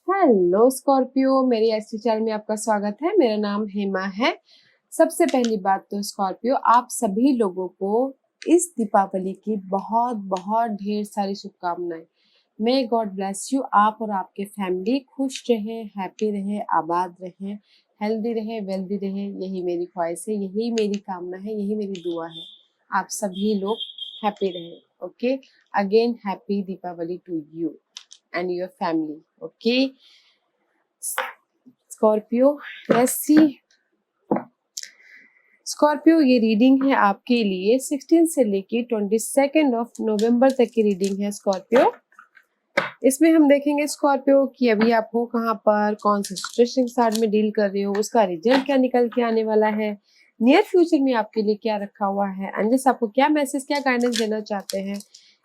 Hello Scorpio, मेरी ऐसी channel में आपका स्वागत है। मेरा नाम हेमा है। सबसे पहली बात तो स्कॉर्पियो, आप सभी लोगों को इस दीपावली की बहुत बहुत ढेर सारी शुभकामनाएं। May God bless you. आप और आपके फैमिली खुश रहे, हैप्पी रहे, आबाद रहे, हेल्दी रहे, वेल्दी रहे। यही मेरी ख्वाहिश है, यही मेरी कामना है, यही मेरी दुआ है। आप सभी लोग हैप्पी रहे। Okay, again happy Deepavali to you and your family. Okay, Scorpio, let's see. Scorpio, ये रीडिंग है आपके लिए 16 से लेके 22 तक की रीडिंग है स्कॉर्पियो। इसमें हम देखेंगे स्कॉर्पियो कि अभी आप हो कहाँ पर, कौन से सिचुएशन के साथ में डील कर रहे हो, उसका रिजल्ट क्या निकल के आने वाला है, नियर फ्यूचर में आपके लिए क्या रखा हुआ है, एंजल्स आपको क्या मैसेज, क्या गाइडेंस देना चाहते हैं,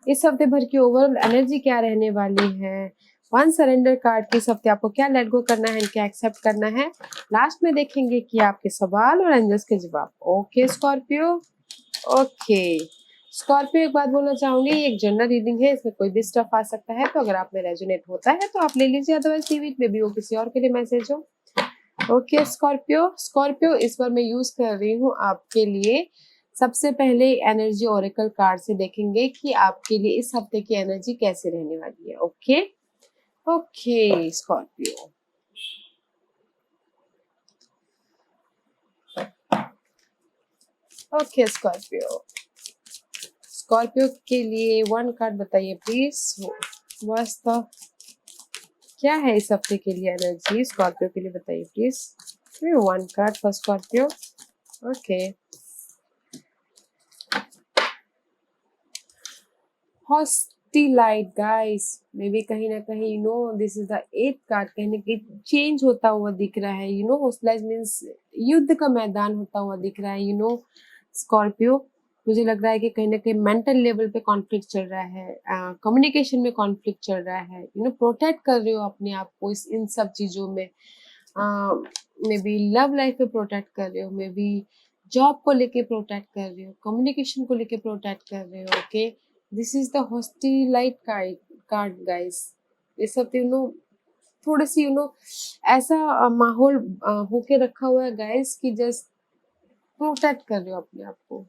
इस हफ्ते भर की ओवरऑल एनर्जी क्या रहने वाली है, वन सरेंडर कार्ड के इस हफ्ते आपको क्या लेट गो करना है, क्या एक्सेप्ट करना है। लास्ट में देखेंगे कि आपके सवाल और एंजल्स के जवाब। ओके स्कॉर्पियो, ओके स्कॉर्पियो, एक बात बोलना चाहूंगी, ये एक जनरल रीडिंग है, इसमें कोई भी स्टफ आ सकता है, तो अगर आप में रेजोनेट होता है तो आप ले लीजिए, अदरवाइज टीवी में भी वो किसी और के लिए मैसेज हो। ओके स्कॉर्पियो, स्कॉर्पियो इस बार मैं यूज कर रही हूँ आपके लिए। सबसे पहले एनर्जी ओरेकल कार्ड से देखेंगे कि आपके लिए इस हफ्ते की एनर्जी कैसे रहने वाली है। Okay okay Scorpio, okay Scorpio, Scorpio के लिए वन कार्ड बताइए प्लीज। वास्तव क्या है इस हफ्ते के लिए एनर्जी स्कॉर्पियो के लिए, बताइए please. One card for Scorpio. Okay, hostility guys, maybe कहीं ना कहीं this is the eight card, कहीं ना कहीं चेंज होता हुआ दिख रहा है। हॉस्टिलाइट मीन्स युद्ध का मैदान होता हुआ दिख रहा है। स्कॉर्पियो, मुझे लग रहा है कि कहीं ना कहीं मेंटल लेवल पे कॉन्फ्लिक्ट चल रहा है, कम्युनिकेशन में कॉन्फ्लिक्ट चल रहा है। प्रोटेक्ट कर रहे हो अपने आप को इन सब चीजों में। मे बी लव लाइफ पे प्रोटेक्ट कर रहे हो, मे बी जॉब को लेके प्रोटेक्ट कर रहे हो, कम्युनिकेशन को लेके प्रोटेक्ट कर रहे हो। Okay, this is the hostility card guys. ये सब थोड़े सी ऐसा माहौल होके रखा हुआ है गाइस कि जस्ट प्रोटेक्ट कर रहे हो अपने आप को,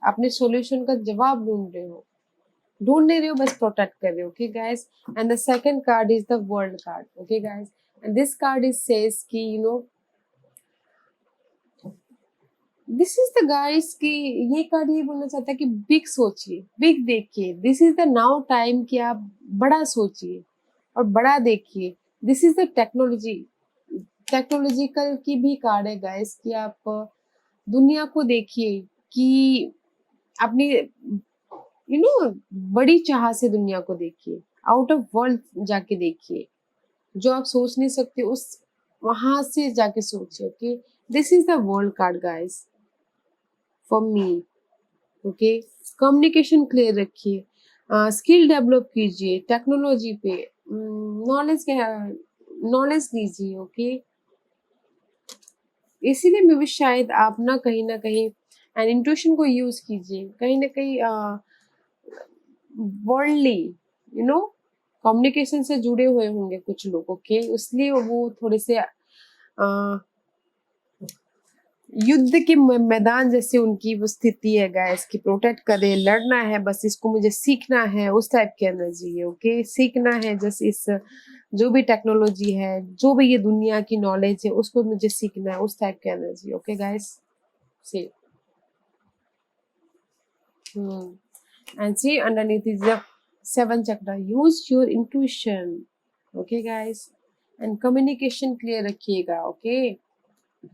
अपने सॉल्यूशन का जवाब ढूंढ नहीं रहे हो, बस प्रोटेक्ट कर रहे हो। Okay guys, and the second card is the world card. Okay guys, and this card is says कि दिस इज द गाइस कि ये कार्ड ये बोलना चाहता है कि बिग सोचिए, बिग देखिए। This is the now time कि आप बड़ा सोचिए और बड़ा देखिए। दिस इज द टेक्नोलॉजिकल की भी कार्ड है गाइस कि आप दुनिया को देखिए, कि अपनी बड़ी चाह से दुनिया को देखिए, आउट ऑफ वर्ल्ड जाके देखिए, जो आप सोच नहीं सकते उस वहां से जाके सोचिए। Okay, this is the world card guys for me. Okay, communication clear रखिए, स्किल डेवलप कीजिए, टेक्नोलॉजी पे नॉलेज लीजिए। ओके, इसीलिए मैं भी शायद आप ना कहीं एंड इंट्यूशन को यूज कीजिए, कहीं ना कहीं वर्ल्डली कम्युनिकेशन से जुड़े हुए होंगे कुछ लोग। ओके, इसलिए वो थोड़े से युद्ध के मैदान जैसे उनकी वो स्थिति है गाइस, की प्रोटेक्ट करे, लड़ना है, बस इसको मुझे सीखना है, उस टाइप की एनर्जी है। ओके, सीखना है जैसे इस जो भी टेक्नोलॉजी है, जो भी ये दुनिया की नॉलेज है, उसको मुझे सीखना है, उस टाइप की energy. Okay guys, see and see underneath is the seven chakra. Use your intuition. Okay guys, and communication clear रखिएगा। Okay,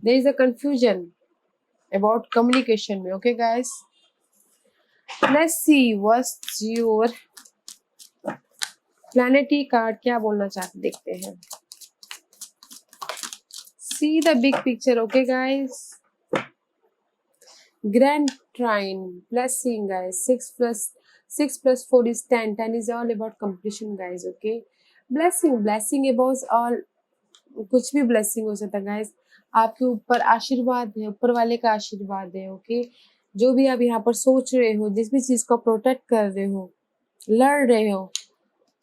there is a confusion about communication में। Okay guys, let's see what's your planetary card क्या बोलना चाहते, देखते हैं। See the big picture। Okay guys, grand trine blessing guys, 6 plus 4 is 10, 10 is all about completion guys। Okay, blessing about all, कुछ भी blessing हो सकता है गाइस, आपके ऊपर आशीर्वाद है, ऊपर वाले का आशीर्वाद है। ओके, जो भी आप यहाँ पर सोच रहे हो, जिस भी चीज को प्रोटेक्ट कर रहे हो, लड़ रहे हो,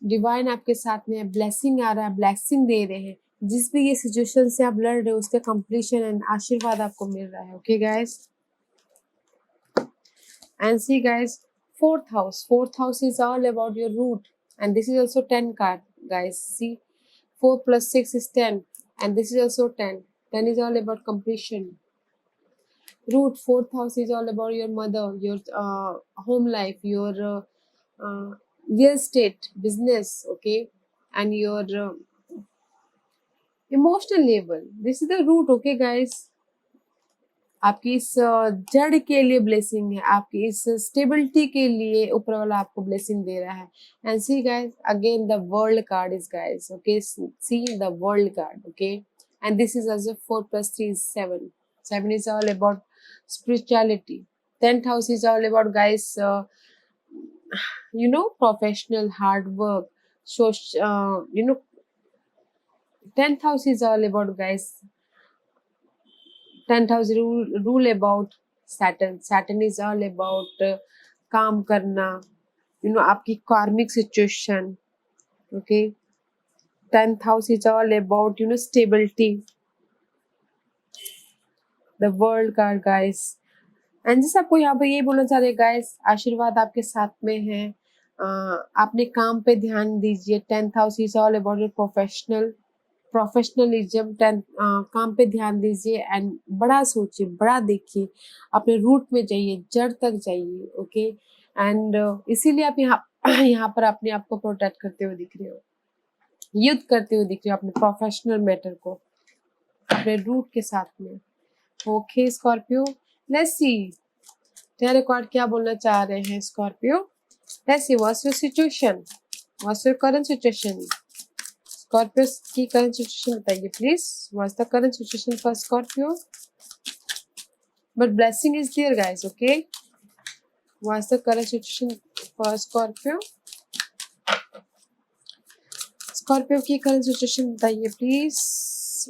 डिवाइन आपके साथ में है, ब्लेसिंग आ रहा है, ब्लेसिंग दे रहे हैं। जिस भी ये सिचुएशन से आप लड़ रहे हो उसके कंप्लीशन एंड आशीर्वाद आपको मिल रहा है। Okay guys, and see guys, fourth house is all about your root, and this is also 10 card guys. See, 4 plus 6 is 10, and this is also 10. 10 is all about completion. Root, fourth house is all about your mother, your home life, your real estate business, okay, and your emotional level. This is the root. Okay guys, आपकी इस जड़ के लिए blessing है, आपकी इस stability के लिए ऊपर वाला आपको ब्लेसिंग दे रहा है। And see guys, again the world card is guys, okay, see the world card, okay, and this is also 4 plus 3 is 7. 7 is all about spirituality. 10th house is all about guys, professional hard work. So 10th house is all about guys, 10th house rule about Saturn. Saturn is all about काम करना, आपकी karmic situation. Okay, 10th house is all about stability. The world card guys, and जैसे आपको यहाँ पे ये बोलना चाह रहे गाइस, आशीर्वाद आपके साथ में है। आपने काम पे ध्यान दीजिए। 10th house is all about your professionalism. काम पे ध्यान दीजिए एंड बड़ा सोचिए, बड़ा देखिए, अपने रूट में जाइए, जड़ तक जाइए। ओके, एंड इसीलिए आप यहाँ पर अपने आप को प्रोटेक्ट करते हुए दिख रहे हो, युद्ध करते हुए दिख रहे हो अपने प्रोफेशनल मैटर को अपने रूट के साथ में। Okay Scorpio, let's see tarot card क्या बोलना चाह रहे हैं Scorpio. Let's see what's your situation, what's your current situation. Scorpio की करंट सिचुएशन बताइए please. What's the current situation for Scorpio, but blessing is there guys. Okay, what's the current situation for Scorpio. Scorpio की current situation बताइए please.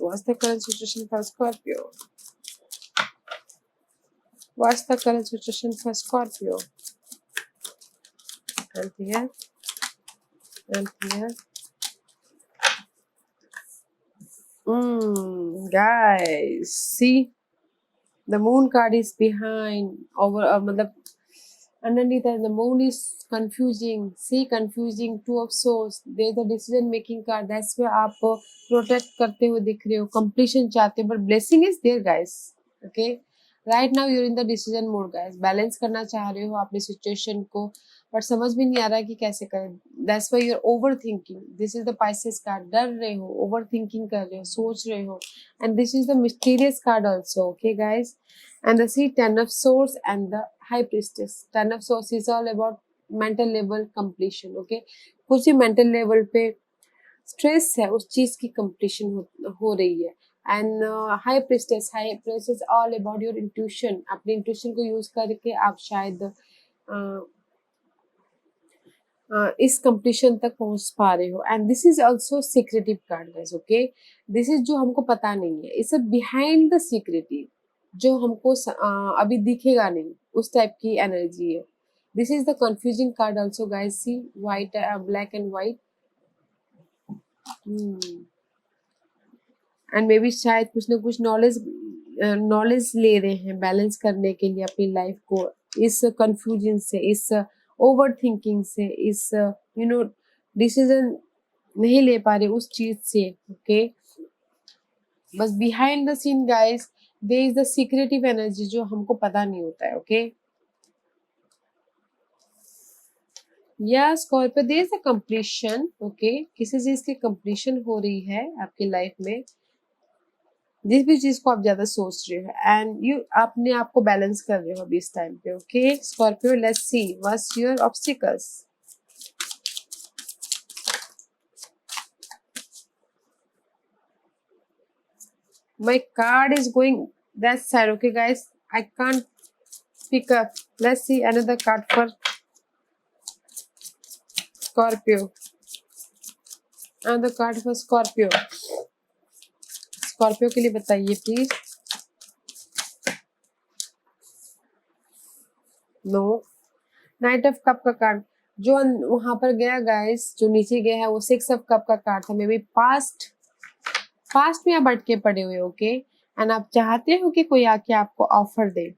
What's the current situation for Scorpio. What's the current situation for Scorpio? And here, and here. Guys, see, the moon card is behind over. Underneath that, the moon is confusing. See, confusing. 2 of swords. There's the decision making card. That's where आप protect करते हुए दिख रहे हो, completion चाहते हो, but blessing is there, guys. Okay. Right now you're in the decision mode guys. Balance करना चाह रहे हो अपनी सिचुएशन को, बट समझ भी नहीं आ रहा है कि कैसे करें। That's why you are over thinking. This is the Pisces card. डर रहे हो, ओवर थिंकिंग कर रहे हो, सोच रहे हो, and this is the mysterious card also. Okay guys, and the see 10 of swords and the high priestess. 10 of swords is all about mental level completion. Okay, कुछ ही मेंटल लेवल पे stress है, उस चीज की कंप्लीशन हो रही है। And high priestess all about your intuition. अपने इंट्यूशन को यूज करके आप शायद इस कंप्लीशन तक पहुंच पा रहे हो। And this is also secretive card guys. Okay, this is जो हमको पता नहीं है, इट्स बिहाइंड द सीक्रेटिव, जो हमको अभी दिखेगा नहीं, उस टाइप की एनर्जी है। This is the confusing card also guys. See white, black and white, and maybe शायद कुछ ना कुछ नॉलेज ले रहे हैं बैलेंस करने के लिए अपनी लाइफ को, इस कंफ्यूजन से, इस ओवर थिंकिंग से, इस डिसीजन नहीं ले पा रहे उस चीज से। ओके, बस behind the scene guys there is the secretive energy जो हमको पता नहीं होता है। ओके, या Scorpio there is a completion. Okay, किसी चीज की कंप्लीशन हो रही है आपकी लाइफ में, जिस भी चीज को आप ज्यादा सोच रहे हो, एंड यू अपने आप को बैलेंस कर रहे हो अभी इस टाइम पे। Okay Scorpio, let's see what's your obstacles. My card is going that side. Okay guys, I can't pick up. Let's see another card for Scorpio. Another card for Scorpio. Scorpio के लिए बताइए please. No, knight of cup का card. जो वहां पर गया guys, जो नीचे गया है वो 6 ऑफ कप का कार्ड था। मे बी पास्ट में आप अटके पड़े हुए, ओके, एंड आप चाहते हो कि कोई आके आपको ऑफर दे।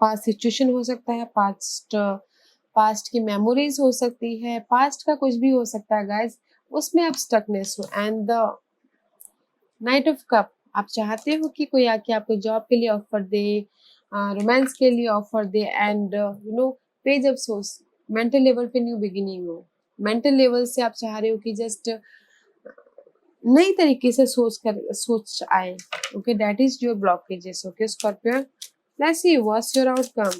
पास्ट सिचुएशन हो सकता है, पास्ट की मेमोरीज हो सकती है, पास्ट का कुछ भी हो सकता है गाइस, उसमें आप स्टकनेस हो। And the night of cup, आप चाहते हो कि कोई आके आपको जॉब के लिए ऑफर दे, रोमांस के लिए offer they, and page of source, mental level पे न्यू बिगिनिंग हो। मेंटल लेवल से आप चाह रहे हो कि जस्ट नई तरीके से सोच आए, okay, that is your blockages, okay Scorpio. Let's see what's your outcome.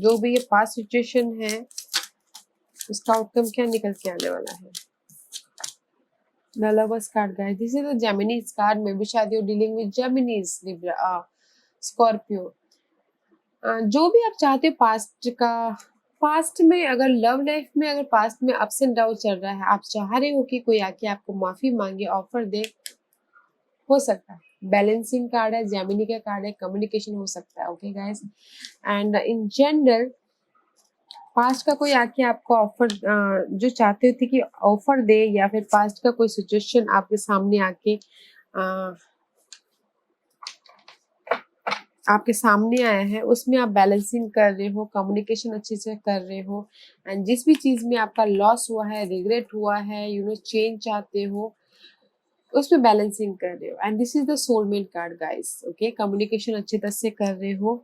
जो भी ये पास्ट सिचुएशन है उसका आउटकम क्या निकल के आने वाला है। The Lovers card, guys. This is the Gemini's card. Maybe शायद you're dealing with Gemini's, Libra, Scorpio. जो भी आप चाहते हो पास्ट में, अगर लव लाइफ में अगर पास्ट में अप्स एंड डाउन चल रहा है, आप चाह रहे हो कि कोई आके आपको माफी मांगे, ऑफर दे, हो सकता है। बैलेंसिंग कार्ड है, जेमिनी का कार्ड है, कम्युनिकेशन हो सकता है, okay guys. And in general past का कोई आके आपको ऑफर, जो चाहते थे कि ऑफर दे, या फिर पास्ट का कोई सिचुएशन आपके सामने आपके सामने आया है, उसमें आप बैलेंसिंग कर रहे हो, कम्युनिकेशन अच्छे से कर रहे हो, एंड जिस भी चीज में आपका लॉस हुआ है, रिग्रेट हुआ है, चेंज चाहते हो, उसमें बैलेंसिंग कर रहे हो। And this is the soulmate card guys, okay. Communication अच्छे तरह से कर रहे हो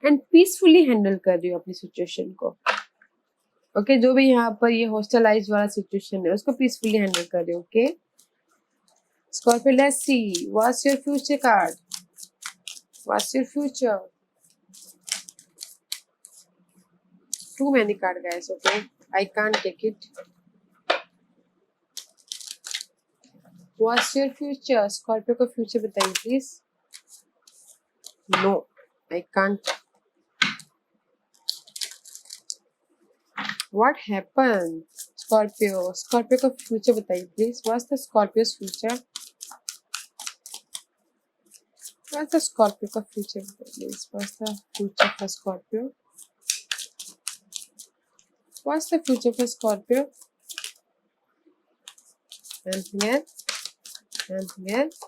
एंड पीसफुली हैंडल कर रही हो अपनी सिचुएशन को, ओके। जो भी यहाँ पर ये हॉस्टलाइज वाला सिचुएशन है उसको पीसफुली हैंडल कर रहे हो, okay Scorpio. Let's see what's your future card, what's your future. Too many card guys, okay, I can't take it. What's your future, Scorpio का फ्यूचर बताइए please. No, I can't. What happened? Scorpio का future बताइए please. What's the Scorpio's future, what's the Scorpio का future please. What's the future for Scorpio, what's the future for Scorpio. Anything else? Anything else?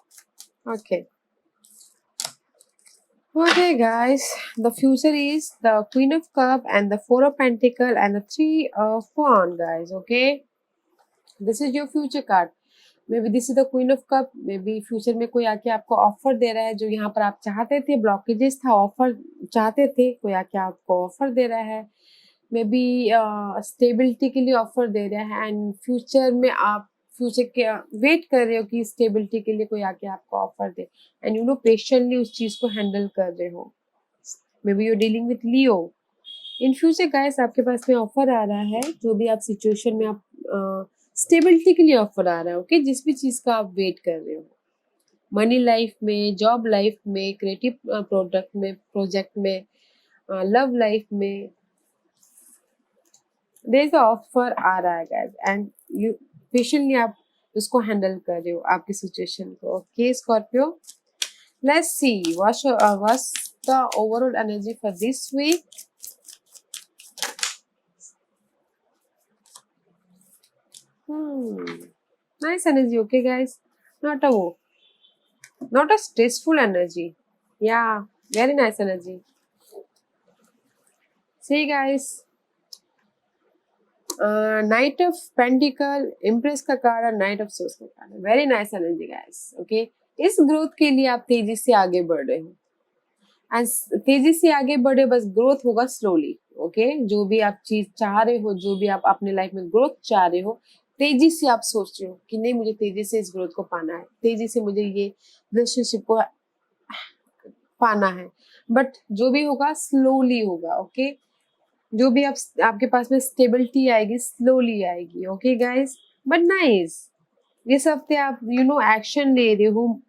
Okay. Okay, guys. The future is the Queen of Cup and the Four of Pentacle and the Three of Wands, guys. Okay. This is your future card. May be this is the queen of cup. May be future में कोई आके आपको offer दे रहा है, जो यहाँ पर आप चाहते थे, ब्लॉकेजेस था, ऑफर चाहते थे, कोई आके आपको ऑफर दे रहा है। मे बी स्टेबिलिटी के लिए ऑफर दे रहा है, एंड फ्यूचर में आप फ्यूचर के वेट कर रहे हो कि स्टेबिलिटी के लिए कोई आके आपको ऑफर दे, एंड पेशेंटली उस चीज को हैंडल कर रहे हो। May be you dealing with Leo. In future guys आपके पास में ऑफर आ रहा है, जो भी आप सिचुएशन में आप स्टेबिलिटी के लिए ऑफर आ रहा है, ओके। जिस भी चीज का आप वेट कर रहे हो, मनी लाइफ में, जॉब लाइफ में, क्रिएटिव प्रोजेक्ट में, लव लाइफ में, देयर इज ऑफर आ रहा है गाइस, एंड यू पेशेंटली आप उसको हैंडल कर रहे हो आपकी सिचुएशन को, okay Scorpio. Let's see what's the overall energy for this week. Nice energy, okay guys. Not a stressful energy. Yeah, very nice energy. See guys, Knight of Pentacle, Empress का card है, Knight of Swords का card है। Very nice energy guys, okay. इस growth के लिए आप तेजी से आगे बढ़ रहे हो, एंड तेजी से आगे बढ़े, बस ग्रोथ होगा स्लोली, ओके। जो भी आप चीज चाह रहे हो, जो भी आप अपने लाइफ में ग्रोथ चाह रहे हो, तेजी से आप सोच रहे हो कि नहीं, मुझे तेजी से इस ग्रोथ को पाना है, तेजी से मुझे ये रिलेशनशिप को पाना है, बट जो भी होगा स्लोली होगा, ओके। जो भी आपके पास में स्टेबिलिटी आएगी, स्लोली आएगी, ओके गाइस, बट नाइस। इस हफ्ते आप एक्शन ले रहे हो,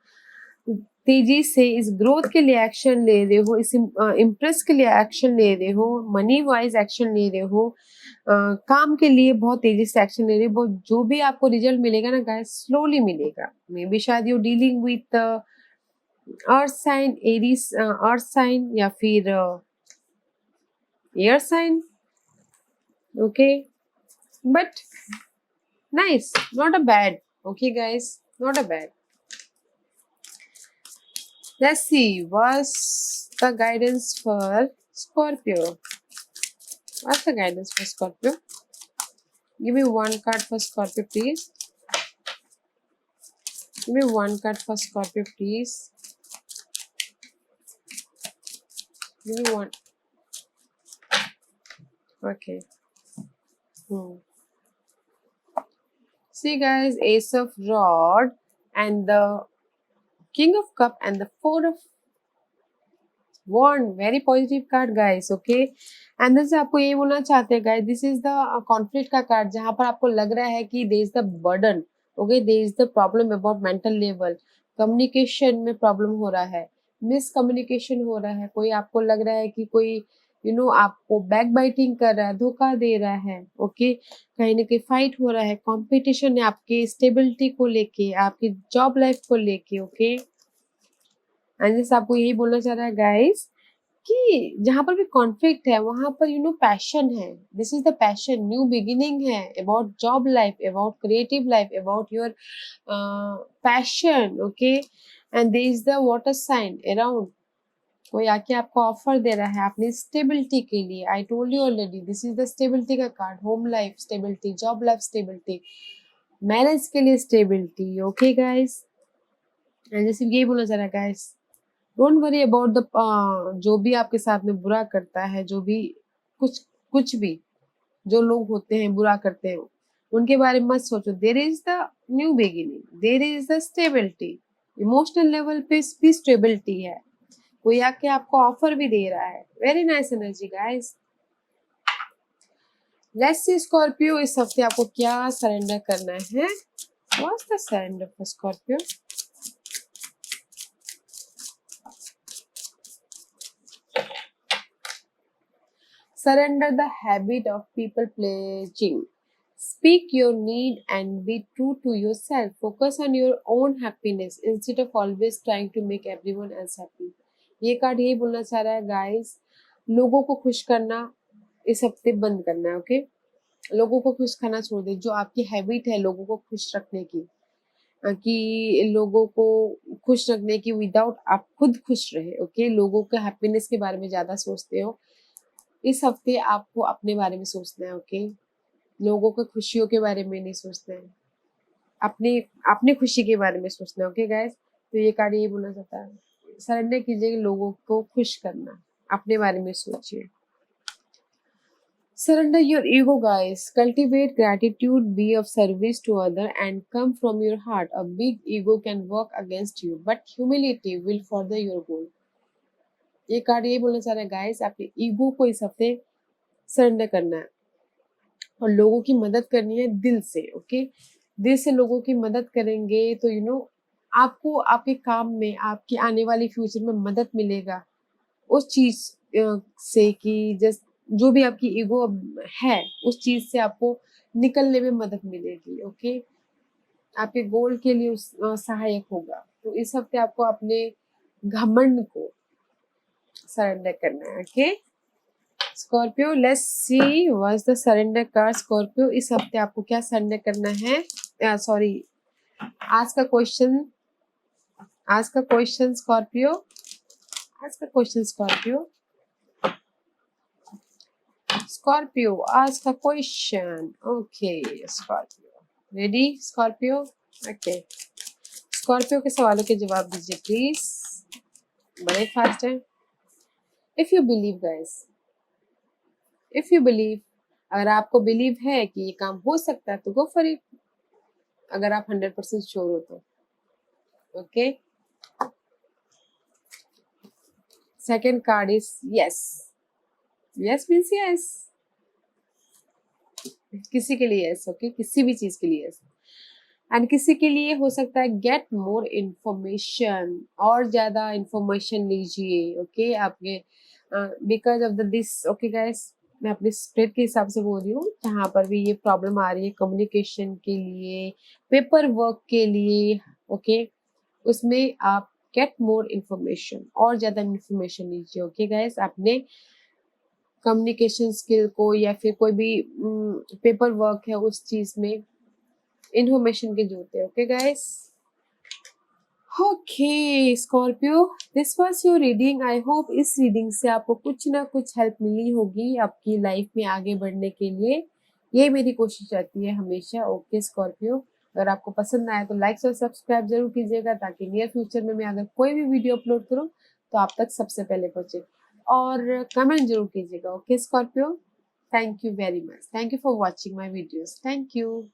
तेजी से इस ग्रोथ के लिए एक्शन ले रहे हो, इस इम्प्रेस के लिए एक्शन ले रहे हो, मनी वाइज एक्शन ले रहे हो, काम के लिए बहुत तेजी से एक्शन ले रहे हो। जो भी आपको रिजल्ट मिलेगा ना गाइस, स्लोली मिलेगा। मे बी शायद you dealing with earth sign, Aries earth sign, या फिर air sign, Okay, but nice, not a bad. Okay guys, not a bad. Let's see what's the guidance for Scorpio. What's the guidance for Scorpio? Give me one card for Scorpio, please. Give me one card for Scorpio, please. Give me one. Okay. See guys, Ace of Rod and the King of Cup and the Four of Wand. Very positive card guys. Okay. अंदर से आपको ये बोलना चाहते हैं guys, this is the conflict का card जहाँ पर आपको लग रहा है कि there is the burden. Okay, there is the problem about mental level. Communication में प्रॉब्लम हो रहा है, मिसकम्युनिकेशन हो रहा है, कोई आपको लग रहा है कि कोई आपको बैक बाइटिंग कर रहा है, धोखा दे रहा है। ओके, कहीं ना कहीं फाइट हो रहा है, कंपटीशन है आपके स्टेबिलिटी को लेके, आपकी जॉब लाइफ को लेके। ओके, एंड जैसे आपको यही बोलना चाह रहा है गाइस कि जहां पर भी कॉन्फ्लिक्ट है वहां पर पैशन है। This is the passion, new beginning है, about job life, about creative life, about your passion. Okay, and there is the water sign around, कोई आके आपको ऑफर दे रहा है अपनी स्टेबिलिटी के लिए। I told you already, this is the stability का card, home life stability, job life stability, marriage के लिए स्टेबिलिटी। ओके गाइस, एंड जैसे यही बोलना चाह रहा है guys, don't worry about the जो भी आपके साथ में बुरा करता है, जो भी कुछ भी जो लोग होते हैं बुरा करते हैं, उनके बारे में मत सोचो। There is the new beginning, there is the stability, emotional level पे भी स्टेबिलिटी है, कोई आके आपको ऑफर भी दे रहा है। Very nice energy guys. Let's see Scorpio, इस हफ्ते आपको क्या सरेंडर करना है। What's the surrender for Scorpio? Surrender the habit of people pleasing. Speak your need and be true to yourself. Focus on your own happiness instead of always trying to make everyone else happy. ये card यही बोलना चाह रहा है guys, लोगों को खुश करना इस हफ्ते बंद करना है। ओके, लोगों को खुश करना छोड़ दे। जो आपकी हैबिट है लोगों को खुश रखने की, कि लोगों को खुश रखने की विदाउट आप खुद खुश रहे। ओके, लोगों के हैप्पीनेस के बारे में ज्यादा सोचते हो, इस हफ्ते आपको अपने बारे में सोचना है। ओके, लोगों के खुशियों के बारे में नहीं सोचना है, अपने खुशी के बारे में सोचना है। ओके गाइस, तो ये कार्ड यही बोलना चाहता है, सरेंडर कीजिए, लोगों को खुश करना, अपने बारे में सोचिए। Surrender your ego guys, cultivate gratitude, be of service to other and come from your heart. A big ego can work against you but humility will further your goal. ये कार्ड यही बोलना चाह रहा है गाइस, अपने ego को इस हफ्ते सरेंडर करना है और लोगों की मदद करनी है दिल से। ओके, दिल से लोगों की मदद करेंगे तो आपको आपके काम में, आपकी आने वाली फ्यूचर में मदद मिलेगा उस चीज से कि जो भी आपकी ईगो है उस चीज से आपको निकलने में मदद मिलेगी। ओके, आपके गोल के लिए सहायक होगा। तो इस हफ्ते आपको अपने घमंड को सरेंडर करना है। Okay Scorpio, let's see what's the surrender card. Scorpio, इस हफ्ते आपको क्या सरेंडर करना है? सॉरी, आज का क्वेश्चन स्कॉर्पियो, आज का क्वेश्चन स्कॉर्पियो, आज का question. Okay Scorpio, ready Scorpio? Okay, Scorpio के सवालों के जवाब दीजिए प्लीज, बड़े फास्ट है। If you believe guys, if you believe, अगर आपको बिलीव है कि ये काम हो सकता है तो गो फॉर इट, अगर आप 100% श्योर हो तो। Okay, second card is yes. Yes means yes, किसी के लिए यस। ओके, किसी भी चीज के लिए यस, एंड किसी के लिए हो सकता है गेट मोर इंफॉर्मेशन, और ज्यादा इंफॉर्मेशन लीजिए। ओके, आपके because of the this. Okay guys, मैं अपने स्प्रेड के हिसाब से बोल रही हूँ, जहाँ पर भी ये प्रॉब्लम आ रही है कम्युनिकेशन के लिए, पेपर वर्क के लिए। ओके, उसमें आप गेट मोर इंफॉर्मेशन, और ज्यादा इंफॉर्मेशन लीजिए। ओके गाइस, अपने कम्युनिकेशन स्किल को या फिर कोई भी पेपर वर्क है उस चीज में इंफॉर्मेशन की जरूरत है। Okay guys, okay Scorpio, this was your reading. I hope इस रीडिंग से आपको कुछ ना कुछ हेल्प मिली होगी आपकी लाइफ में आगे बढ़ने के लिए। ये मेरी कोशिश रहती है हमेशा। ओके स्कॉर्पियो, अगर आपको पसंद आया तो लाइक और सब्सक्राइब जरूर कीजिएगा ताकि नियर फ्यूचर में मैं अगर कोई भी वीडियो अपलोड करूँ तो आप तक सबसे पहले पहुंचे, और कमेंट जरूर कीजिएगा। Okay Scorpio, thank you very much, thank you for watching my videos, thank you.